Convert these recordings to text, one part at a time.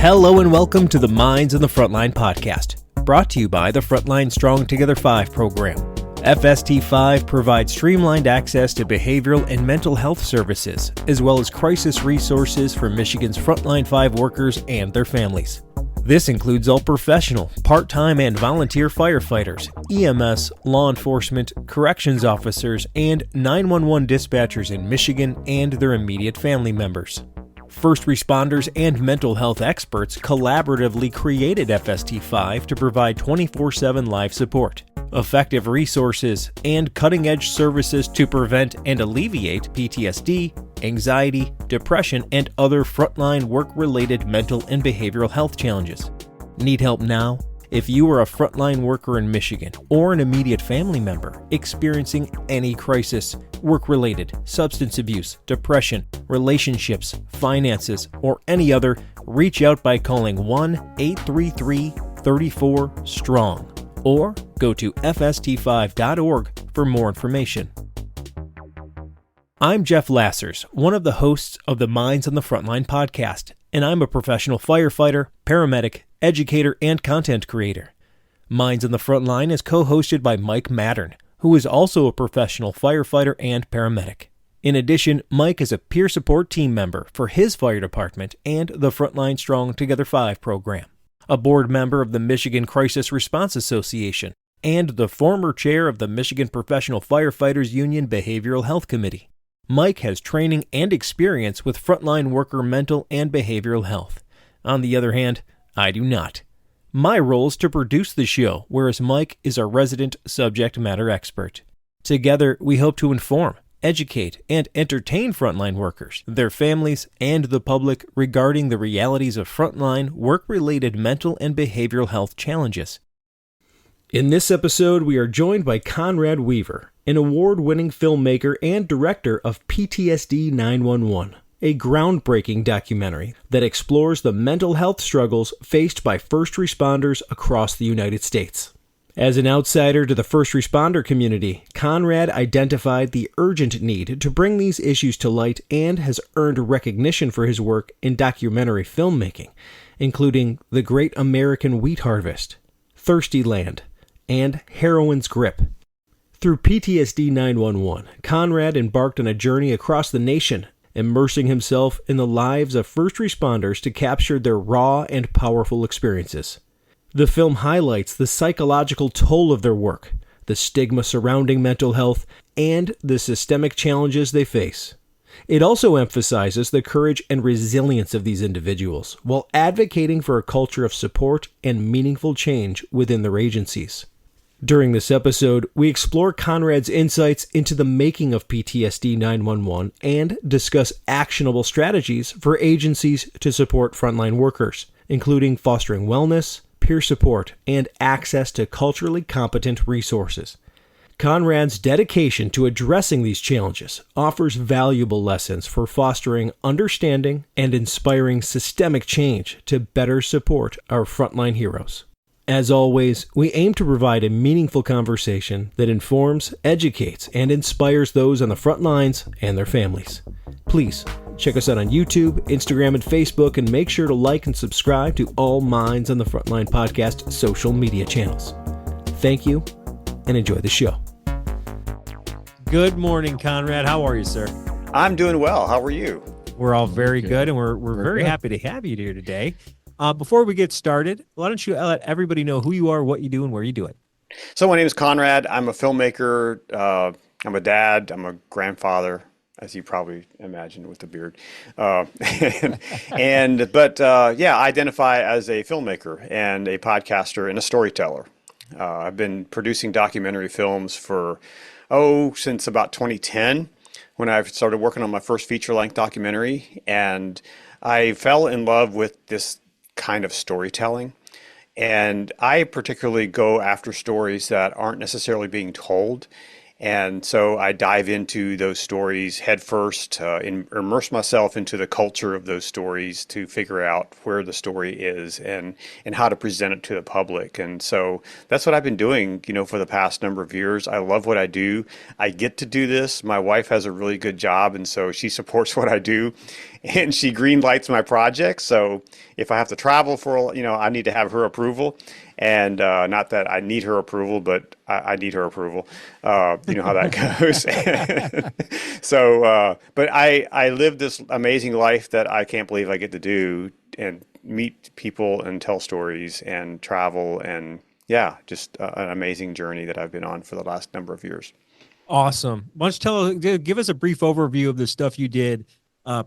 Hello and welcome to the Minds on the Frontline Podcast, brought to you by the Frontline Strong Together 5 program. FST5 provides streamlined access to behavioral and mental health services, as well as crisis resources for Michigan's Frontline 5 workers and their families. This includes all professional, part-time, and volunteer firefighters, EMS, law enforcement, corrections officers, and 911 dispatchers in Michigan and their immediate family members. First responders and mental health experts collaboratively created FST5 to provide 24/7 live support, effective resources, and cutting-edge services to prevent and alleviate PTSD, anxiety, depression, and other frontline work-related mental and behavioral health challenges. Need help now? If you are a frontline worker in Michigan or an immediate family member experiencing any crisis, work-related, substance abuse, depression, relationships, finances, or any other, reach out by calling 1-833-34-STRONG or go to fst5.org for more information. I'm Jeff Lassers, one of the hosts of the Minds on the Frontline podcast, and I'm a professional firefighter, paramedic, educator, and content creator. Minds on the Frontline is co-hosted by Mike Mattern, who is also a professional firefighter and paramedic. In addition, Mike is a peer support team member for his fire department and the Frontline Strong Together 5 program, a board member of the Michigan Crisis Response Association, and the former chair of the Michigan Professional Firefighters Union Behavioral Health Committee. Mike has training and experience with frontline worker mental and behavioral health. On the other hand, I do not. My role is to produce the show, whereas Mike is our resident subject matter expert. Together, we hope to inform, educate, and entertain frontline workers, their families, and the public regarding the realities of frontline work-related mental and behavioral health challenges. In this episode, we are joined by Conrad Weaver, an award-winning filmmaker and director of PTSD 911, a groundbreaking documentary that explores the mental health struggles faced by first responders across the United States. As an outsider to the first responder community, Conrad identified the urgent need to bring these issues to light and has earned recognition for his work in documentary filmmaking, including The Great American Wheat Harvest, Thirsty Land, and Heroine's Grip. Through PTSD 911, Conrad embarked on a journey across the nation, immersing himself in the lives of first responders to capture their raw and powerful experiences. The film highlights the psychological toll of their work, the stigma surrounding mental health, and the systemic challenges they face. It also emphasizes the courage and resilience of these individuals, while advocating for a culture of support and meaningful change within their agencies. During this episode, we explore Conrad's insights into the making of PTSD 911 and discuss actionable strategies for agencies to support frontline workers, including fostering wellness, peer support, and access to culturally competent resources. Conrad's dedication to addressing these challenges offers valuable lessons for fostering understanding and inspiring systemic change to better support our frontline heroes. As always, we aim to provide a meaningful conversation that informs, educates, and inspires those on the front lines and their families. Please check us out on YouTube, Instagram, and Facebook, and make sure to like and subscribe to all Minds on the Frontline Podcast social media channels. Thank you, and enjoy the show. Good morning, Conrad. How are you, sir? I'm doing well. How are you? We're all very good, and we're very happy to have you here today. Before we get started, why don't you let everybody know who you are, what you do, and where you do it? So my name is Conrad. I'm a filmmaker. I'm a dad. I'm a grandfather, as you probably imagine with the beard. I identify as a filmmaker and a podcaster and a storyteller. I've been producing documentary films since about 2010, when I started working on my first feature-length documentary, and I fell in love with this kind of storytelling. And I particularly go after stories that aren't necessarily being told. And so I dive into those stories head first, immerse myself into the culture of those stories to figure out where the story is and how to present it to the public. And so that's what I've been doing, for the past number of years. I love what I do. I get to do this. My wife has a really good job, and so she supports what I do, and she green lights my projects. So if I have to travel I need to have her approval. And not that I need her approval, but I need her approval. You know how that goes. So, but I live this amazing life that I can't believe I get to do and meet people and tell stories and travel and just an amazing journey that I've been on for the last number of years. Awesome. Why don't you give us a brief overview of the stuff you did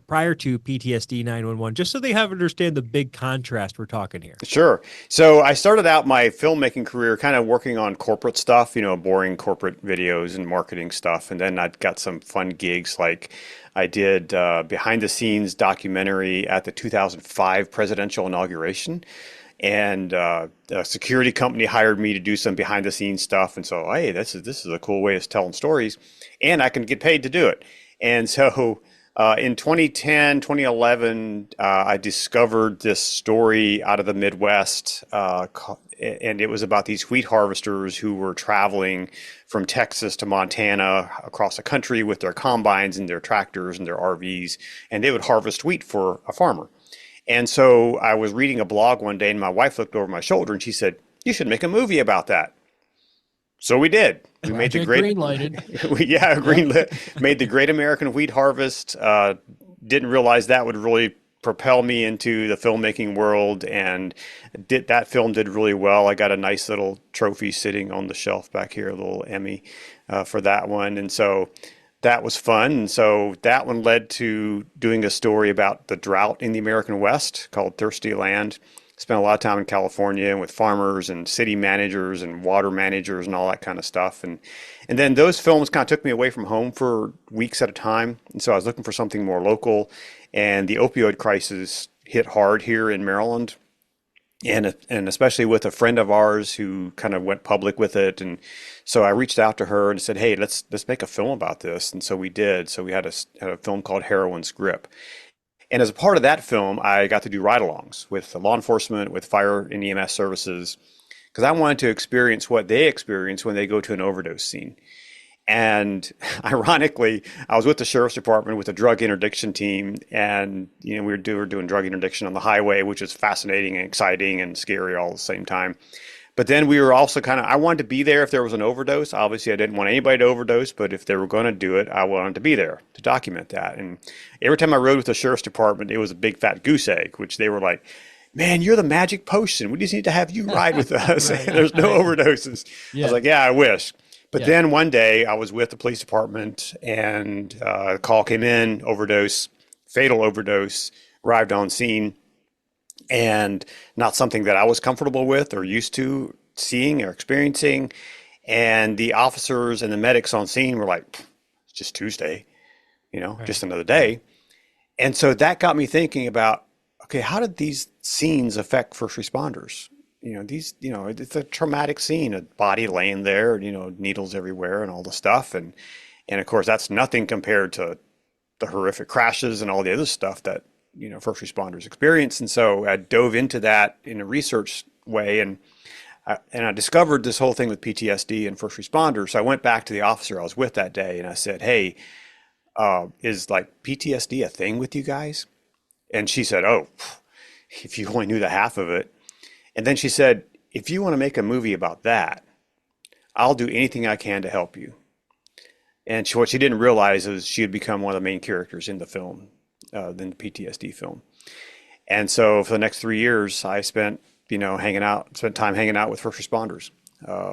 prior to PTSD 911, just so they understand the big contrast we're talking here. Sure. So I started out my filmmaking career kind of working on corporate stuff, boring corporate videos and marketing stuff. And then I got some fun gigs, like I did behind the scenes documentary at the 2005 presidential inauguration. And a security company hired me to do some behind the scenes stuff. And so, hey, this is a cool way of telling stories, and I can get paid to do it. And so in 2010, 2011, I discovered this story out of the Midwest, and it was about these wheat harvesters who were traveling from Texas to Montana across the country with their combines and their tractors and their RVs, and they would harvest wheat for a farmer. And so I was reading a blog one day, and my wife looked over my shoulder, and she said, "You should make a movie about that." So we did. We made the great green-lighted. Made the Great American Wheat Harvest. Didn't realize that would really propel me into the filmmaking world, and that film did really well. I got a nice little trophy sitting on the shelf back here, a little Emmy for that one, and so that was fun. And so that one led to doing a story about the drought in the American West called Thirsty Land. Spent a lot of time in California and with farmers and city managers and water managers and all that kind of stuff. And then those films kind of took me away from home for weeks at a time. And so I was looking for something more local. And the opioid crisis hit hard here in Maryland. And especially with a friend of ours who kind of went public with it. And so I reached out to her and said, "Hey, let's make a film about this." And so we did. So we had a film called Heroine's Grip. And as a part of that film, I got to do ride-alongs with law enforcement, with fire and EMS services, because I wanted to experience what they experience when they go to an overdose scene. And ironically, I was with the sheriff's department with the drug interdiction team, and we were doing drug interdiction on the highway, which is fascinating and exciting and scary all at the same time. But then we were also I wanted to be there if there was an overdose. Obviously, I didn't want anybody to overdose, but if they were going to do it, I wanted to be there to document that. And every time I rode with the sheriff's department, it was a big fat goose egg, which they were like, "Man, you're the magic potion. We just need to have you ride with us. There's no overdoses." Yeah. I was like, "Yeah, I wish." But then one day I was with the police department, and a call came in, fatal overdose, arrived on scene. And not something that I was comfortable with or used to seeing or experiencing. And the officers and the medics on scene were like, "It's just Tuesday, just another day." And so that got me thinking about, okay, how did these scenes affect first responders? It's a traumatic scene, a body laying there, needles everywhere and all the stuff. And of course, that's nothing compared to the horrific crashes and all the other stuff that first responders experience. And so I dove into that in a research way, and I discovered this whole thing with PTSD and first responders. So I went back to the officer I was with that day, and I said, "Hey, is like PTSD a thing with you guys?" And she said, "Oh, if you only knew the half of it." And then she said, "If you want to make a movie about that, I'll do anything I can to help you." And what she didn't realize is she had become one of the main characters in the film. Than the PTSD film. And so for the next 3 years, I spent time hanging out with first responders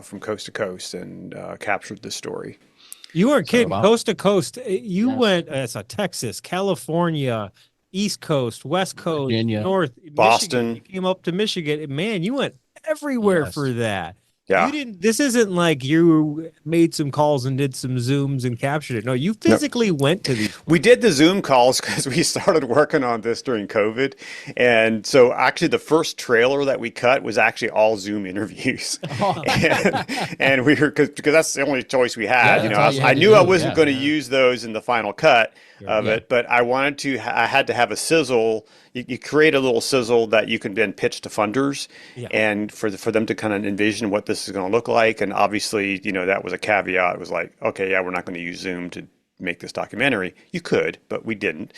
from coast to coast, and captured this story. You weren't kidding. Coast to coast. You went Texas, California, East Coast, West Coast, Virginia, North, Boston. Michigan. You came up to Michigan. Man, you went everywhere for that. Yeah. You didn't, this isn't like you made some calls and did some Zooms and captured it. No, you No. physically went to these We places. did the Zoom calls because we started working on this during COVID. And so actually the first trailer that we cut was actually all Zoom interviews. And we were, because that's the only choice we Yeah, had. that's all you I had to knew I do. wasn't Yeah. going to use those in the final cut of Yeah. it, but I wanted to, I had to have a sizzle. You create a little sizzle that you can then pitch to funders Yeah. and for them to kind of envision what this is going to look like. And obviously, that was a caveat. It was like, okay, yeah, we're not going to use Zoom to make this documentary. You could, but we didn't.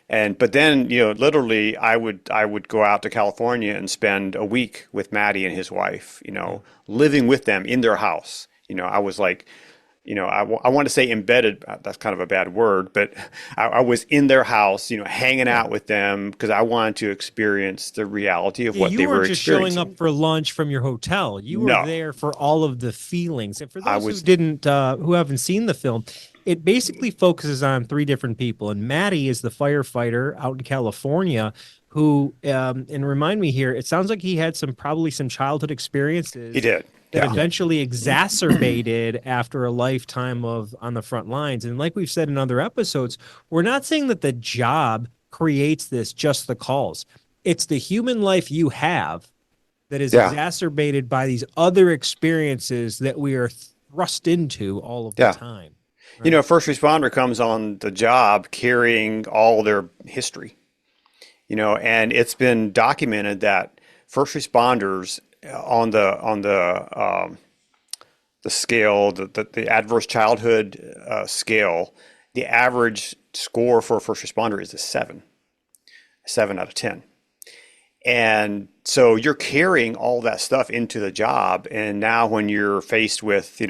But then, literally I would go out to California and spend a week with Maddie and his wife, living with them in their house. I was like, I want to say embedded. That's kind of a bad word, but I was in their house, hanging out with them because I wanted to experience the reality of what You they were weren't just showing experiencing. up for lunch from your hotel. You were No, there for all of the feelings. And for I those was, who haven't seen the film, it basically focuses on three different people. And Maddie is the firefighter out in California who, and remind me here, it sounds like he had probably some childhood experiences he did. that Yeah. eventually exacerbated after a lifetime of on the front lines. And like we've said in other episodes, we're not saying that the job creates this, just the calls. It's the human life you have that is Yeah. exacerbated by these other experiences that we are thrust into all of the Yeah. time. First responder comes on the job carrying all their history, and it's been documented that first responders on the scale, the adverse childhood scale, the average score for a first responder is a 7 out of 10. And so you're carrying all that stuff into the job. And now when you're faced with,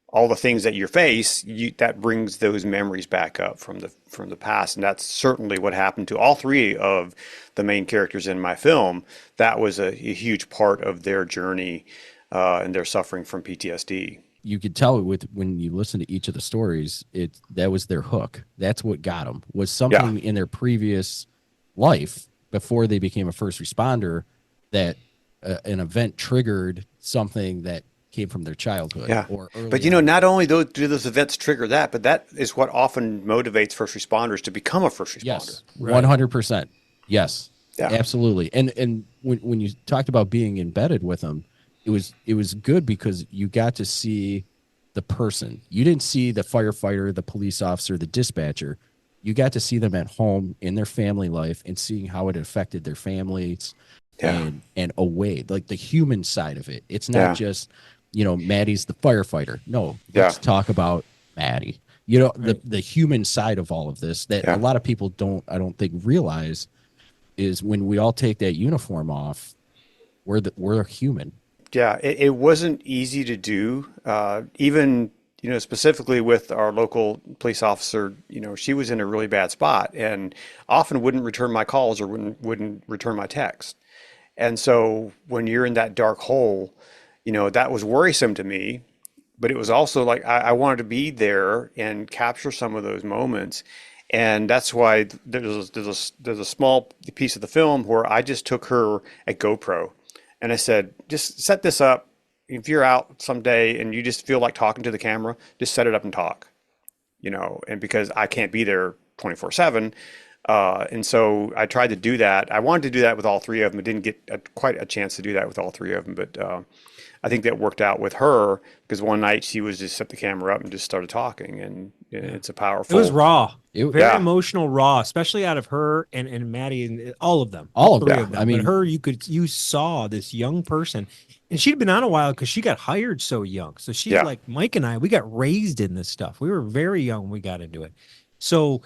all the things that you face, that brings those memories back up from the past. And that's certainly what happened to all three of the main characters in my film. That was a huge part of their journey and their suffering from PTSD. You could tell when you listen to each of the stories, that was their hook. That's what got them, was something in their previous life before they became a first responder that an event triggered something that came from their childhood. Yeah. Or early But on. not only do those events trigger that, but that is what often motivates first responders to become a first responder. Yes, 100%. Yes, Yeah. absolutely. And when you talked about being embedded with them, it was good because you got to see the person. You didn't see the firefighter, the police officer, the dispatcher. You got to see them at home in their family life and seeing how it affected their families and away, like the human side of it. It's not just, Maddie's the firefighter. No, let's talk about Maddie. The human side of all of this that a lot of people I don't think realize is when we all take that uniform off, we're human. Yeah, it wasn't easy to do. Even, specifically with our local police officer, she was in a really bad spot and often wouldn't return my calls or wouldn't return my text. And so when you're in that dark hole, that was worrisome to me, but it was also like I wanted to be there and capture some of those moments. And that's why there's a small piece of the film where I just took her a GoPro and I said, just set this up. If you're out someday and you just feel like talking to the camera, just set it up and talk, and because I can't be there 24/7. And so I tried to do that. I wanted to do that with all three of them. I didn't get quite a chance to do that with all three of them, but I think that worked out with her because one night she was just set the camera up and just started talking, and it's a powerful. It was raw, very Yeah. emotional, raw, especially out of her and Maddie and all of them, All of three them. of them. I mean, but her, you saw this young person, and she'd been on a while because she got hired so young. So she's like Mike and I. We got raised in this stuff. We were very young when we got into it. So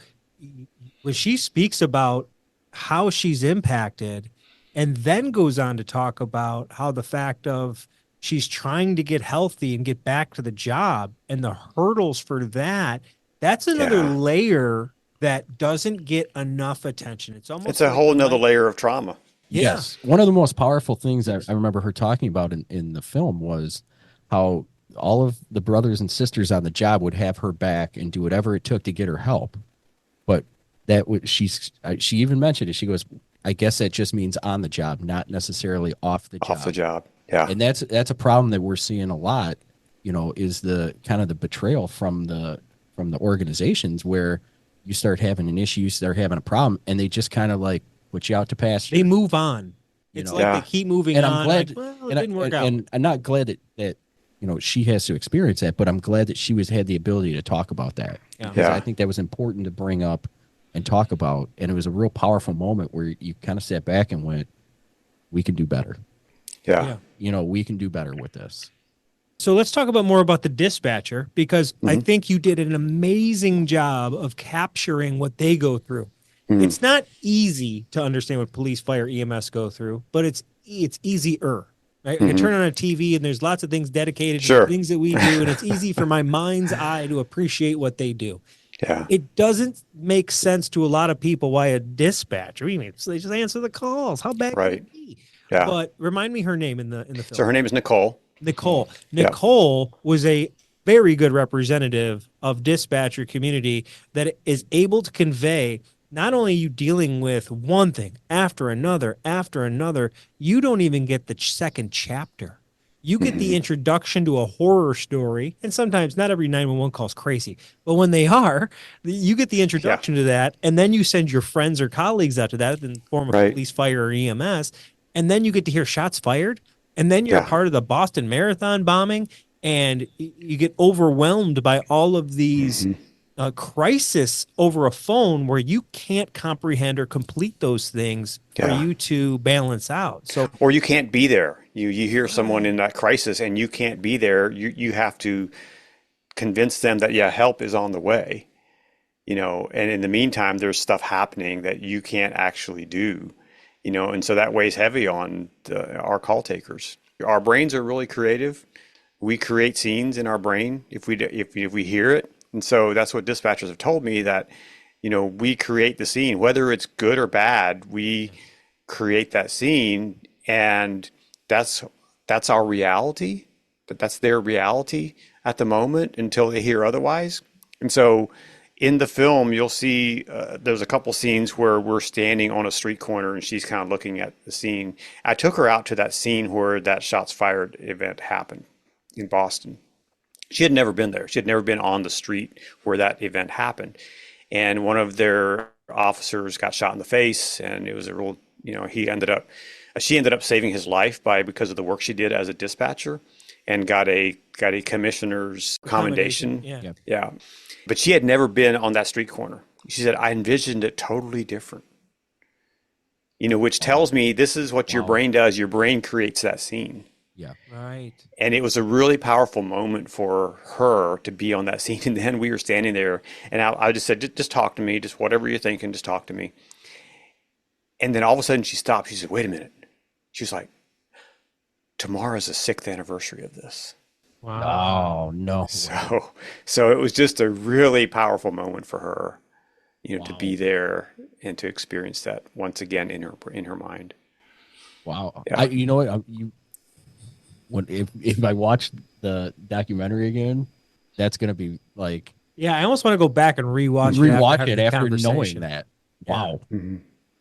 when she speaks about how she's impacted, and then goes on to talk about how the fact of she's trying to get healthy and get back to the job and the hurdles for that. That's another layer that doesn't get enough attention. It's a whole nother layer of trauma. Yeah. Yes. One of the most powerful things I remember her talking about in the film was how all of the brothers and sisters on the job would have her back and do whatever it took to get her help. But she even mentioned it. She goes, I guess that just means on the job, not necessarily off the job. Off the job. Yeah. And that's a problem that we're seeing a lot, is the kind of the betrayal from the organizations, where you start having an issue, you start having a problem, and they just kind of like put you out to pasture. They move on. It's like they keep moving and on. I'm glad, like, well, it didn't work out. And I'm not glad that she has to experience that, but I'm glad that she had the ability to talk about that. Yeah. Because I think that was important to bring up and talk about, and it was a real powerful moment where you kind of sat back and went, we can do better. Yeah. We can do better with this. So let's talk more about the dispatcher, because I think you did an amazing job of capturing what they go through. It's not easy to understand what police, fire, EMS go through, but it's easier. Right? I can turn on a TV and there's lots of things dedicated to things that we do, and it's easy for my mind's eye to appreciate what they do. Yeah. It doesn't make sense to a lot of people why a dispatcher, so they just answer the calls. How bad can it be? Yeah. But remind me her name in the film. So her name is Nicole. Nicole was a very good representative of dispatcher community that is able to convey not only you dealing with one thing after another, you don't even get the second chapter. You get the introduction to a horror story, and sometimes not every 911 call is crazy, but when they are, you get the introduction to that, and then you send your friends or colleagues out to that in the form of police, fire, or EMS, and then you get to hear shots fired, and then you're a part of the Boston Marathon bombing, and you get overwhelmed by all of these crisis over a phone where you can't comprehend or complete those things for you to balance out. So, or you can't be there. You hear someone in that crisis and you can't be there. You have to convince them that help is on the way. And in the meantime, there's stuff happening that you can't actually do. And so that weighs heavy on our call takers. Our brains are really creative. We create scenes in our brain if we hear it. And so that's what dispatchers have told me, that, we create the scene, whether it's good or bad, we create that scene, and that's our reality, but that's their reality at the moment until they hear otherwise. And so in the film, you'll see there's a couple scenes where we're standing on a street corner and she's kind of looking at the scene. I took her out to that scene where that shots fired event happened in Boston. She had never been there. She had never been on the street where that event happened. And one of their officers got shot in the face, and it was a real, she ended up saving his life because of the work she did as a dispatcher, and got a commissioner's commendation. Yeah. But she had never been on that street corner. She said, I envisioned it totally different. Which tells me this is what your brain does. Your brain creates that scene. Yeah. Right. And it was a really powerful moment for her to be on that scene. And then we were standing there, and I just said, just talk to me, just whatever you're thinking, just talk to me. And then all of a sudden she stopped. She said, wait a minute. She was like, tomorrow's the 6th anniversary of this. Wow. Oh, no. So it was just a really powerful moment for her, to be there and to experience that once again in her mind. Wow. Yeah. If I watch the documentary again, that's going to be like, yeah, I almost want to go back and rewatch it after knowing that. Wow. Mm-hmm.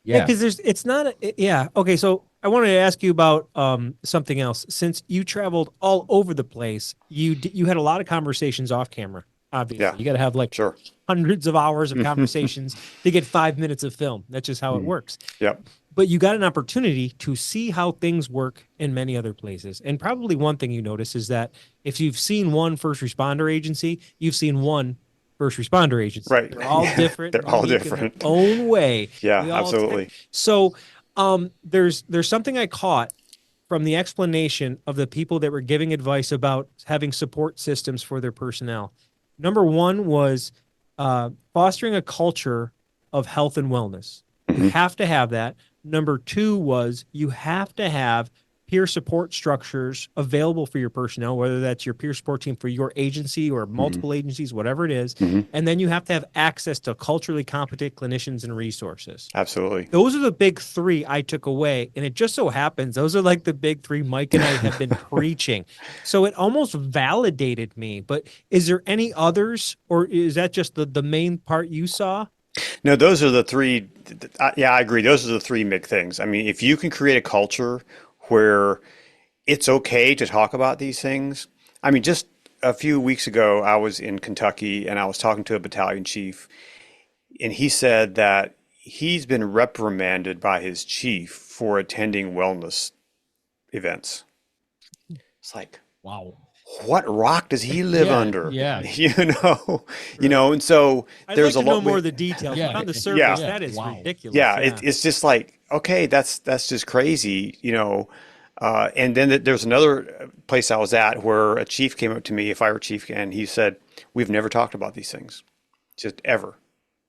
Yeah. Because okay. So I wanted to ask you about something else. Since you traveled all over the place, you had a lot of conversations off camera. Obviously, you got to have hundreds of hours of conversations to get 5 minutes of film. That's just how it works. Yep. But you got an opportunity to see how things work in many other places. And probably one thing you notice is that if you've seen one first responder agency, you've seen one first responder agency. Right. They're all different. They're all different. In their own way. Yeah, absolutely. So there's something I caught from the explanation of the people that were giving advice about having support systems for their personnel. Number one was fostering a culture of health and wellness. You have to have that. Number two was you have to have peer support structures available for your personnel, whether that's your peer support team for your agency or multiple agencies, whatever it is. And then you have to have access to culturally competent clinicians and resources. Absolutely. Those are the big three I took away. And it just so happens, those are like the big three Mike and I have been preaching. So it almost validated me. But is there any others, or is that just the main part you saw? No, those are the three. I agree. Those are the three big things. I mean, if you can create a culture where it's okay to talk about these things. I mean, just a few weeks ago, I was in Kentucky and I was talking to a battalion chief, and he said that he's been reprimanded by his chief for attending wellness events. It's like, Wow. what rock does he live Yeah, under? yeah. And so I'd there's like to a know lot more of the details, Yeah. but on the surface, Yeah. that is Wow. ridiculous. yeah, it's just like, okay, that's just crazy, and then there's another place I was at where a chief came up to me, a fire chief, and he said, we've never talked about these things, just ever.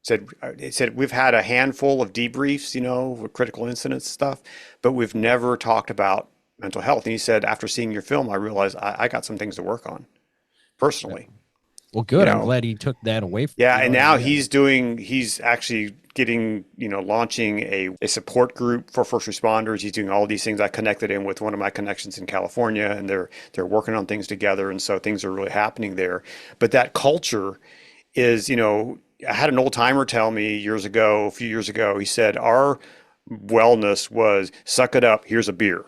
It said we've had a handful of debriefs, with critical incidents stuff, but we've never talked about mental health. And he said, after seeing your film, I realized I got some things to work on personally. Well, good. You I'm know. glad he took that away from Yeah, you. and now he's actually getting, launching a support group for first responders. He's doing all these things. I connected him with one of my connections in California, and they're working on things together, and so things are really happening there. But that culture is, I had an old timer tell me a few years ago, he said, our wellness was suck it up, here's a beer,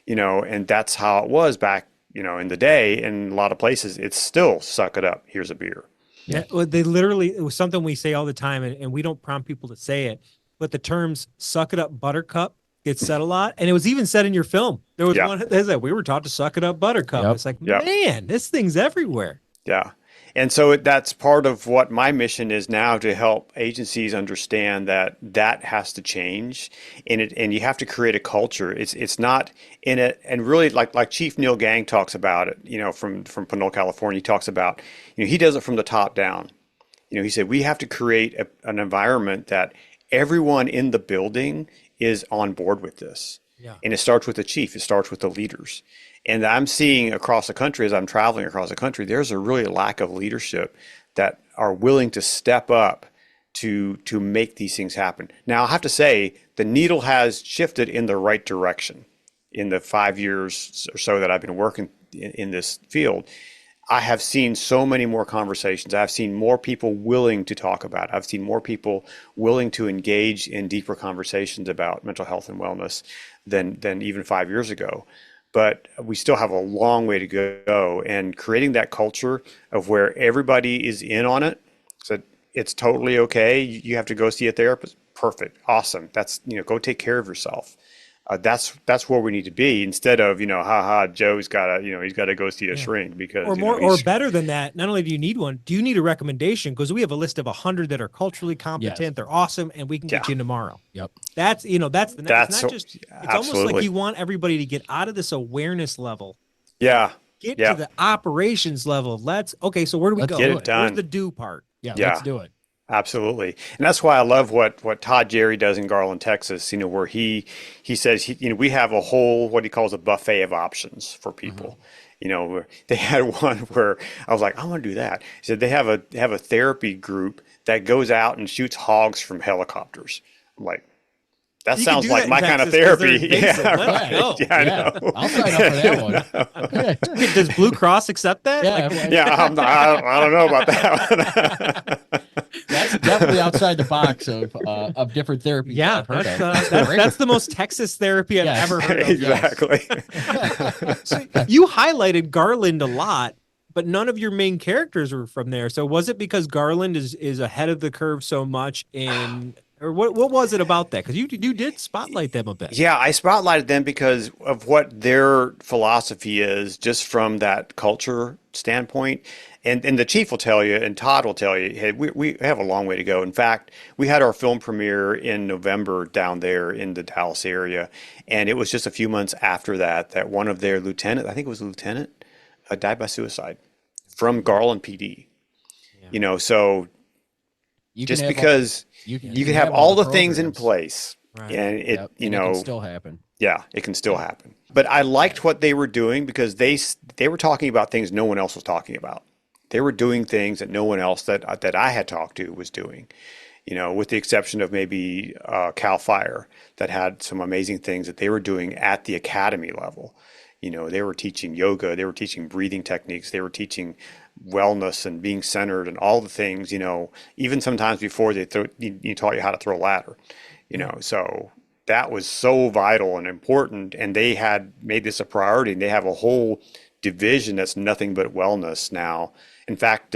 and that's how it was back, in the day. In a lot of places, it's still suck it up, here's a beer. Yeah, well, it was something we say all the time, and we don't prompt people to say it, but the terms "suck it up, buttercup" gets said a lot, and it was even said in your film. There was one that said, "We were taught to suck it up, buttercup." Yep. It's like, Yep. man, this thing's everywhere. Yeah. And so that's part of what my mission is now, to help agencies understand that has to change, and you have to create a culture. It's not in it, and really like Chief Neil Gang talks about it, from Pinole, California. He talks about, he does it from the top down. He said we have to create an environment that everyone in the building is on board with this. Yeah. And it starts with the chief. It starts with the leaders. And I'm seeing across the country, as I'm traveling across the country, there's a really lack of leadership that are willing to step up to make these things happen. Now, I have to say, the needle has shifted in the right direction in the 5 years or so that I've been working in this field. I have seen so many more conversations. I've seen more people willing to talk about it. I've seen more people willing to engage in deeper conversations about mental health and wellness than even 5 years ago. But we still have a long way to go, and creating that culture of where everybody is in on it. So it's totally okay. You have to go see a therapist. Perfect. Awesome. That's, go take care of yourself. That's where we need to be, instead of, Joe's got to, he's got to go see a shrink because, Or better than that. Not only do you need one, do you need a recommendation? Because we have a list of 100 that are culturally competent. Yes. They're awesome, and we can get you in tomorrow. Yep. That's the next. It's not just. It's almost like absolutely. you want everybody to get out of this awareness level. Yeah. Get to the operations level. So where do we Let's go? get it done. Where's the do part? Yeah. Yeah. Let's do it. Absolutely. And that's why I love what Todd Jerry does in Garland, Texas, where he says, we have a whole, what he calls a buffet of options for people. Where they had one where I was like, I want to do that. He said they have a therapy group that goes out and shoots hogs from helicopters. I'm like, that You sounds can do like that my in kind of Texas 'cause they're therapy. invasive. Yeah, Let's right. go. Yeah, I know. I'll sign up for that one. Does Blue Cross accept that? Yeah. Yeah, I don't know about that one. That's definitely outside the box of different therapies. Yeah, I've heard that's the most Texas therapy I've Yes. ever heard of. Exactly. So you highlighted Garland a lot, but none of your main characters were from there. So was it because Garland is ahead of the curve so much or what was it about that? Because you did spotlight them a bit. Yeah, I spotlighted them because of what their philosophy is, just from that culture standpoint. And the chief will tell you, and Todd will tell you, hey, we have a long way to go. In fact, we had our film premiere in November down there in the Dallas area. And it was just a few months after that one of their lieutenant, I think it was a lieutenant, died by suicide from Garland PD. Yeah. So just because you can have all the things in place, Right. and it, Yep, and it can still happen. Yeah, it can still happen. But I liked what they were doing because they were talking about things no one else was talking about. They were doing things that no one else that I had talked to was doing, with the exception of maybe CAL FIRE, that had some amazing things that they were doing at the academy level. They were teaching yoga, they were teaching breathing techniques, they were teaching wellness and being centered and all the things, even sometimes before they taught you how to throw a ladder, so that was so vital and important. And they had made this a priority, and they have a whole division that's nothing but wellness now. In fact,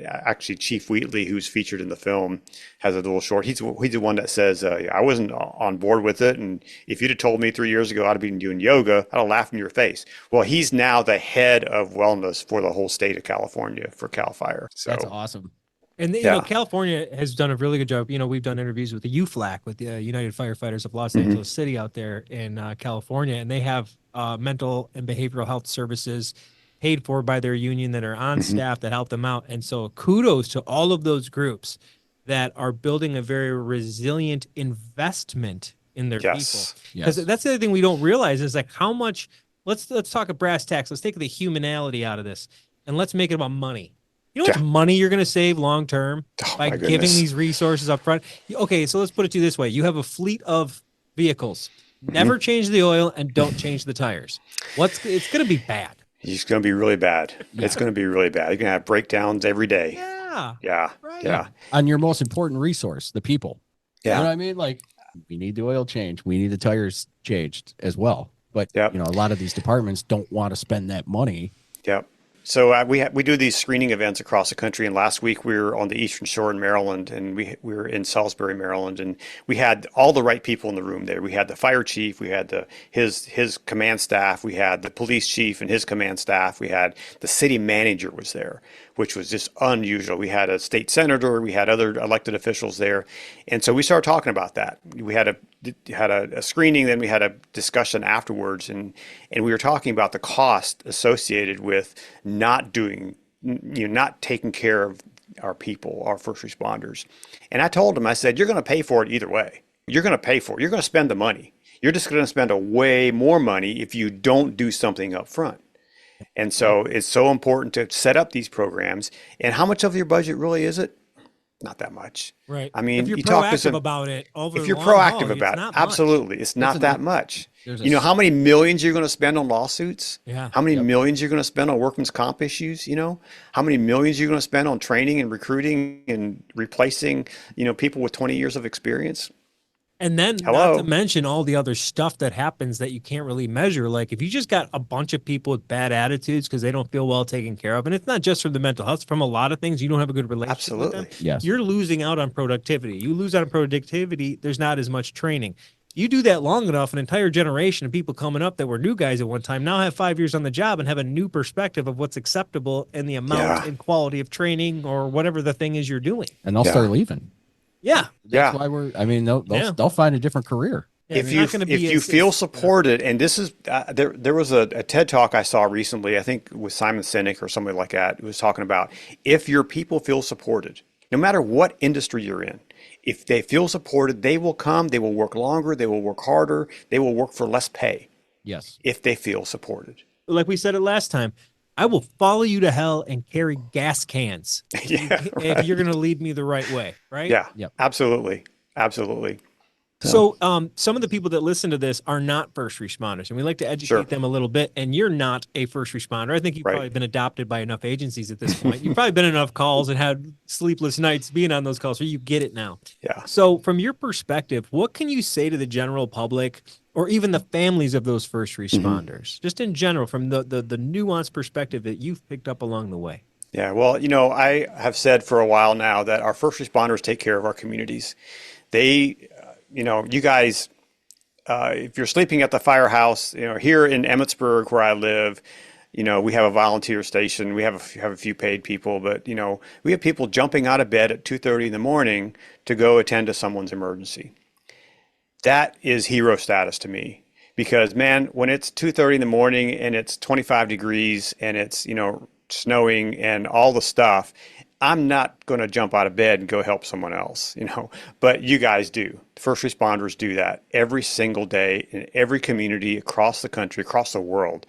actually Chief Wheatley, who's featured in the film, has a little short. He's the one that says, I wasn't on board with it. And if you'd have told me 3 years ago I'd have been doing yoga, I'd have laughed in your face. Well, he's now the head of wellness for the whole state of California for CAL FIRE. So That's awesome. And you know, California has done a really good job. You know, we've done interviews with the UFLAC, with the United Firefighters of Los Angeles City out there in California, and they have mental and behavioral health services paid for by their union that are on staff that help them out. And so kudos to all of those groups that are building a very resilient investment in their people. Because that's the other thing we don't realize is like how much, let's talk a brass tacks. Let's take the humanality out of this and let's make it about money. You know how much money you're going to save long term by giving these resources up front? Okay, so let's put it to you this way. You have a fleet of vehicles. Never change the oil and don't change the tires. It's going to be bad. It's going to be really bad. It's going to be really bad. You're going to have breakdowns every day. Yeah. Yeah. On your most important resource, the people. Yeah. You know what I mean? Like, we need the oil change. We need the tires changed as well. But, you know, a lot of these departments don't want to spend that money. Yep. So we do these screening events across the country, and last week we were on the Eastern Shore in Maryland, and we were in Salisbury, Maryland, and we had all the right people in the room there. We had the fire chief, we had his command staff, we had the police chief and his command staff, we had the city manager was there, which was just unusual. We had a state senator, we had other elected officials there, and so we started talking about that. We had a screening, then we had a discussion afterwards, and we were talking about the cost associated with not taking care of our people, our first responders. And I told him, I said, you're going to pay for it either way. You're going to pay for it. You're going to spend the money. You're just going to spend a way more money if you don't do something up front. And so it's so important to set up these programs. And how much of your budget really is it? Not that much. Right. I mean, if you're you proactive about it, if you're proactive about it, absolutely, it's not that much. You know how many millions you're going to spend on lawsuits? Yeah. How many millions you're going to spend on workman's comp issues? You know, how many millions you're going to spend on training and recruiting and replacing, people with 20 years of experience? And then not to mention all the other stuff that happens that you can't really measure. Like if you just got a bunch of people with bad attitudes because they don't feel well taken care of, and it's not just from the mental health, from a lot of things, you don't have a good relationship with them. Yes. You're losing out on productivity. You lose out on productivity, there's not as much training. You do that long enough, an entire generation of people coming up that were new guys at one time now have 5 years on the job and have a new perspective of what's acceptable and the amount and quality of training or whatever the thing is you're doing. And they'll start leaving. Yeah. That's why they'll find a different career. Yeah, if you feel supported, and this is there was a TED talk I saw recently, I think with Simon Sinek or somebody like that, who was talking about if your people feel supported, no matter what industry you're in, if they feel supported, they will come, they will work longer, they will work harder, they will work for less pay. Yes. If they feel supported. Like we said it last time, I will follow you to hell and carry gas cans if you're going to lead me the right way, right? Yeah, Yep. Absolutely. Absolutely. So some of the people that listen to this are not first responders, and we like to educate them a little bit, and you're not a first responder. I think you've probably been adopted by enough agencies at this point. You've probably been on enough calls and had sleepless nights being on those calls, so you get it now. Yeah. So from your perspective, what can you say to the general public or even the families of those first responders, just in general, from the nuanced perspective that you've picked up along the way? Yeah, well, I have said for a while now that our first responders take care of our communities. They, you guys, if you're sleeping at the firehouse, here in Emmitsburg where I live, we have a volunteer station. We have a few paid people, but, we have people jumping out of bed at 2:30 in the morning to go attend to someone's emergency. That is hero status to me, because man, when it's 2:30 in the morning and it's 25 degrees and it's, snowing and all the stuff, I'm not going to jump out of bed and go help someone else, but you guys do. First responders do that every single day in every community across the country, across the world.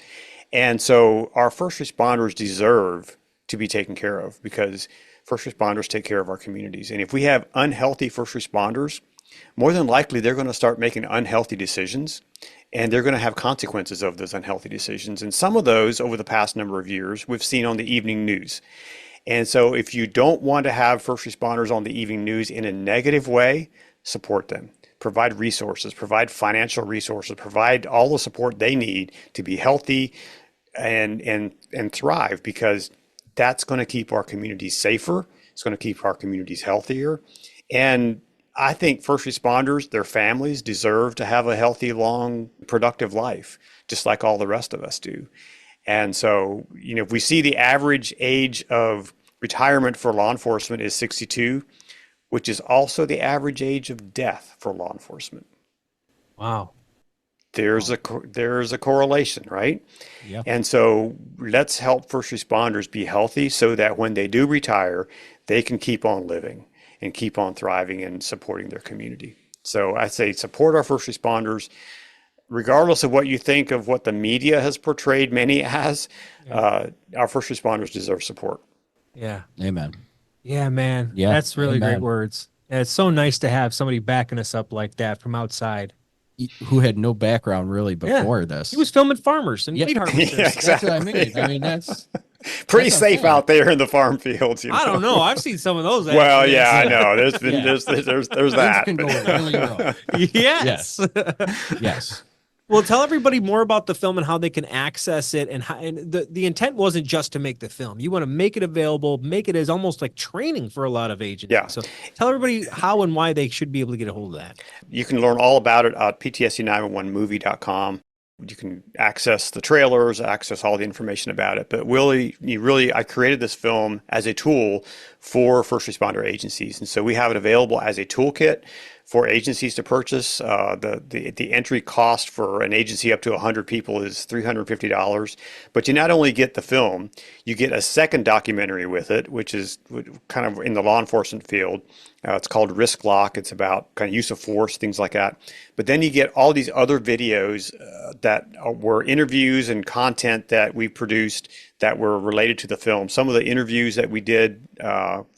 And so our first responders deserve to be taken care of, because first responders take care of our communities. And if we have unhealthy first responders, more than likely they're going to start making unhealthy decisions, and they're going to have consequences of those unhealthy decisions. And some of those over the past number of years we've seen on the evening news. And so if you don't want to have first responders on the evening news in a negative way, support them. provide resources, provide financial resources, provide all the support they need to be healthy and thrive, because that's going to keep our communities safer. It's going to keep our communities healthier. And I think first responders, their families deserve to have a healthy, long, productive life, just like all the rest of us do. And so, if we see the average age of retirement for law enforcement is 62, which is also the average age of death for law enforcement. Wow. There's a correlation, right? Yeah. And so let's help first responders be healthy so that when they do retire, they can keep on living and keep on thriving and supporting their community. So I say support our first responders, regardless of what you think of what the media has portrayed many as. Our first responders deserve support. Yeah. Amen. Yeah, man. Yeah. That's really Amen. great words. And it's so nice to have somebody backing us up like that from outside. Who had no background really before this. He was filming farmers and Yeah. wheat harvesters. Yeah, That's what I mean. I mean, that's Pretty That's what I'm safe saying. out there in the farm fields. I don't know. I've seen some of those. Well, accidents. yeah, I know. There's been Yeah. there's things that. can go but- really wrong. Yes. Yes. Well, tell everybody more about the film and how they can access it. And the intent wasn't just to make the film. You want to make it available, make it as almost like training for a lot of agents. Yeah. So tell everybody how and why they should be able to get a hold of that. You can learn all about it at ptsd911movie.com. You can access the trailers, access all the information about it. But I created this film as a tool for first responder agencies. And so we have it available as a toolkit for agencies to purchase. The entry cost for an agency up to 100 people is $350. But you not only get the film, you get a second documentary with it, which is kind of in the law enforcement field. It's called Risk Lock. It's about kind of use of force, things like that. But then you get all these other videos that were interviews and content that we produced that were related to the film. Some of the interviews that we did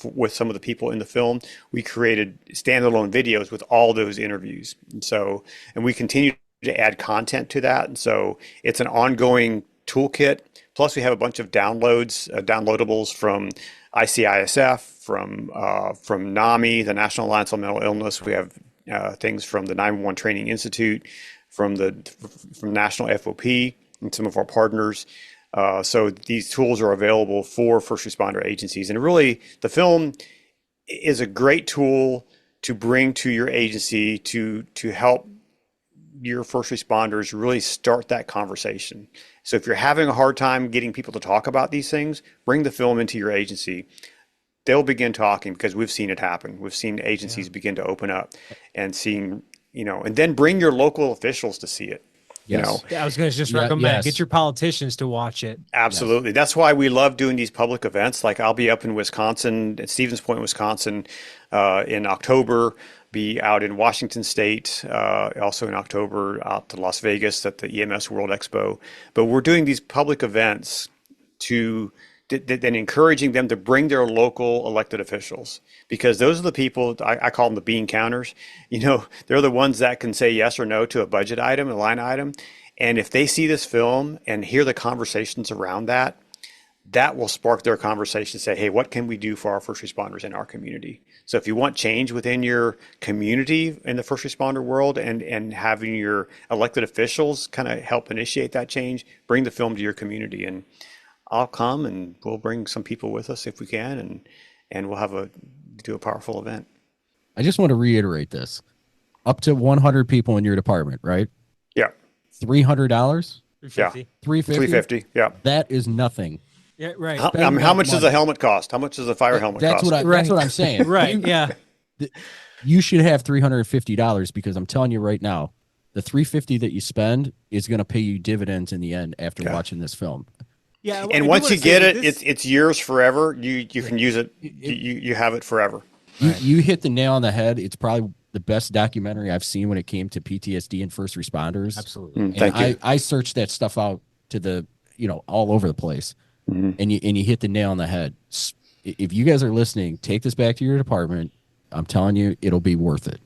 with some of the people in the film, we created standalone videos with all those interviews. And we continue to add content to that. And so it's an ongoing toolkit. Plus, we have a bunch of downloadables from ICISF, from NAMI, the National Alliance on Mental Illness. We have things from the 911 Training Institute, from National FOP, and some of our partners. So these tools are available for first responder agencies. And really, the film is a great tool to bring to your agency to help your first responders really start that conversation. So if you're having a hard time getting people to talk about these things, bring the film into your agency. They'll begin talking, because we've seen it happen. We've seen agencies begin to open up and seeing, and then bring your local officials to see it. Yes. Yeah, I was going to just Yeah, recommend yes. get your politicians to watch it. Absolutely. That's why we love doing these public events. Like I'll be up in Wisconsin, at Stevens Point, Wisconsin, in October, be out in Washington State, also in October, out to Las Vegas at the EMS World Expo. But we're doing these public events to then encouraging them to bring their local elected officials, because those are the people, I call them the bean counters. They're the ones that can say yes or no to a budget item, a line item. And if they see this film and hear the conversations around that, that will spark their conversation to say, hey, what can we do for our first responders in our community? So if you want change within your community in the first responder world, and having your elected officials kind of help initiate that change, bring the film to your community. And I'll come, and we'll bring some people with us if we can, and we'll do a powerful event. I just want to reiterate this. Up to 100 people in your department, right? Yeah. $300? Yeah. $350. $350? $350. Yeah. That is nothing. Yeah, right. How much does a helmet cost? How much does a fire helmet That's cost? that's what I'm saying. Right. Yeah. You should have $350, because I'm telling you right now, the $350 that you spend is going to pay you dividends in the end after watching this film. Yeah. And once you get it, it's yours forever. You can use it. You have it forever. You hit the nail on the head. It's probably the best documentary I've seen when it came to PTSD and first responders. Absolutely. And Thank you. I searched that stuff out to all over the place. Mm-hmm. And you hit the nail on the head. If you guys are listening, take this back to your department. I'm telling you, it'll be worth it.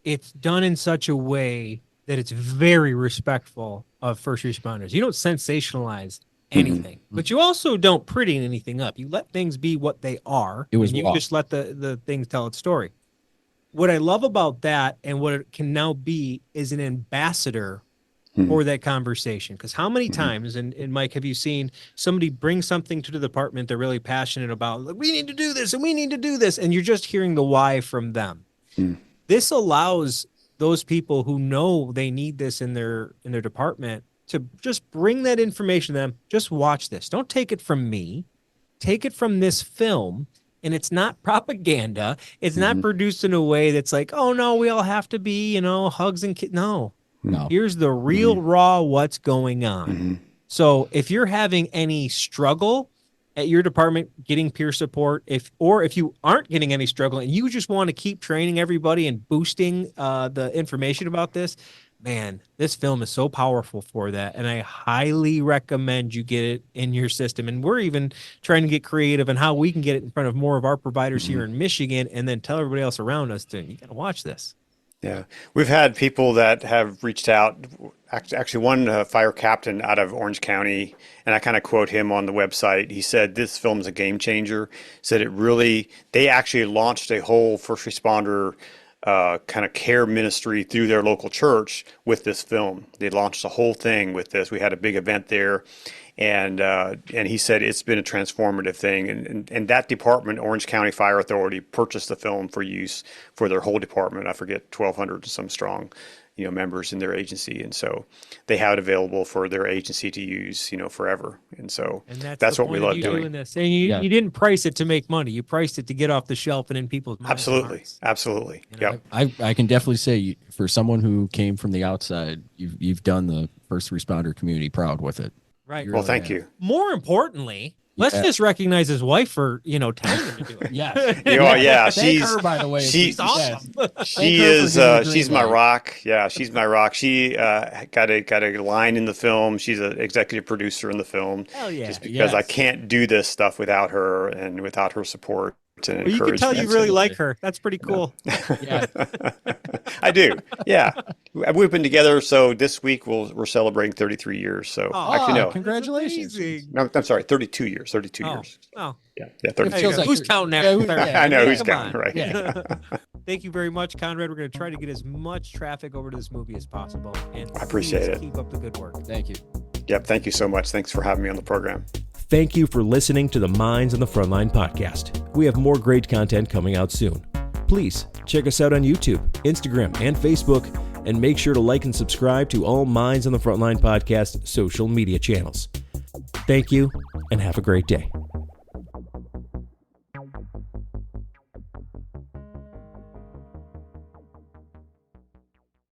It's done in such a way that it's very respectful of first responders. You don't sensationalize anything, but you also don't pretty anything up. You let things be what they are. It was and you raw. just let the things tell its story. what I love about that and what it can now be is an ambassador for that conversation. Because how many times, and Mike, have you seen somebody bring something to the department they're really passionate about? Like, we need to do this and we need to do this. And you're just hearing the why from them. This allows those people who know they need this in their department to just bring that information to them. Just watch this. Don't take it from me. Take it from this film. And it's not propaganda. It's not produced in a way that's like, oh no, we all have to be, hugs and No. Here's the real raw what's going on. So if you're having any struggle at your department getting peer support, if you aren't getting any struggle and you just want to keep training everybody and boosting the information about this, man, this film is so powerful for that. And I highly recommend you get it in your system. And we're even trying to get creative in how we can get it in front of more of our providers here in Michigan, and then tell everybody else around us you got to watch this. Yeah, we've had people that have reached out. Actually, one fire captain out of Orange County, and I kind of quote him on the website. He said, this film is a game changer. Said they actually launched a whole first responder kind of care ministry through their local church with this film. They launched the whole thing with this. We had a big event there. And he said it's been a transformative thing. And that department, Orange County Fire Authority, purchased the film for use for their whole department. I forget, 1,200 some strong, members in their agency. And so they have it available for their agency to use, forever. And so that's what we love doing. This. And you didn't price it to make money. You priced it to get off the shelf and in people's minds. Absolutely. Yep. I can definitely say, for someone who came from the outside, you've done the first responder community proud with it. Right. Well, thank you. More importantly, let's just recognize his wife for, telling him to do it. Yeah. Thank her, by the way. She's awesome. She's my rock. Yeah, she's my rock. She got a line in the film. She's an executive producer in the film. Hell yeah. Just because I can't do this stuff without her and without her support. Well, you can tell you really like her. That's pretty cool. Yeah. I do. Yeah. We've been together. So this week we're celebrating 33 years. So actually, no. Congratulations. No, I'm sorry. 32 years. 32 years. Oh. Yeah. 32 years. Who's counting after 30? I know who's counting, right? Yeah. Thank you very much, Conrad. We're going to try to get as much traffic over to this movie as possible. And I appreciate it. Keep up the good work. Thank you. Yep. Thank you so much. Thanks for having me on the program. Thank you for listening to the Minds on the Frontline podcast. We have more great content coming out soon. Please check us out on YouTube, Instagram, and Facebook, and make sure to like and subscribe to all Minds on the Frontline podcast social media channels. Thank you, and have a great day.